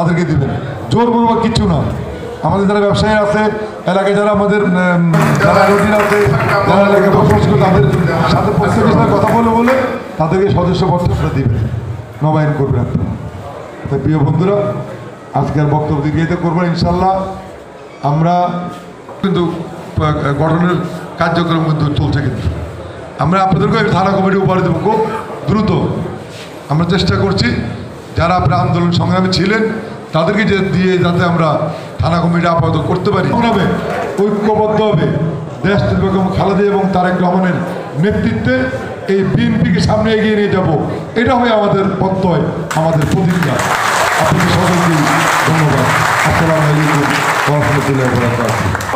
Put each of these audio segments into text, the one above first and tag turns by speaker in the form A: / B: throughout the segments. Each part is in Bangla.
A: তাদেরকে দিবেন, জোরপূর্বক কিচ্ছু না। আমাদের যারা ব্যবসায়ী আছে, এলাকায় যারা আমাদের যারা রুটিন আছে, যারা এলাকায় বসবাস করে, তাদের সাথে প্রত্যেকের সাথে কথা বলে তাদেরকে সদস্যপত্রটা দিবেন, নবায়ন করবেন আপনারা। তাই প্রিয় বন্ধুরা, আজকের বক্তব্য দীর্ঘায়িত করবেন ইনশাল্লাহ। আমরা কিন্তু গঠনের কার্যক্রম কিন্তু চলছে, কিন্তু আমরা আপনাদেরকে থানা কমিটি উপহার দেবো খুব দ্রুত। আমরা চেষ্টা করছি যারা আপনার আন্দোলন সংগ্রামে ছিলেন তাদেরকে দিয়ে যাতে আমরা থানা কমিটি আপাতত করতে পারি। ঐক্যবদ্ধ হবে দেশ বেগম খালেদা এবং তারেক রহমানের নেতৃত্বে এই বিএনপিকে সামনে এগিয়ে নিয়ে যাব, এটা হয় আমাদের প্রত্যয়, আমাদের প্রতিজ্ঞা। আপনাদের সকলকে ধন্যবাদ। আসসালামু আলাইকুম ওয়া রাহমাতুল্লাহি ওয়া বারাকাতুহু।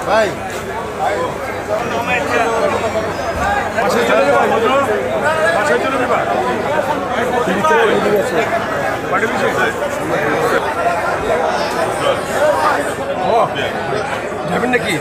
A: ভাই যাবেন নাকি?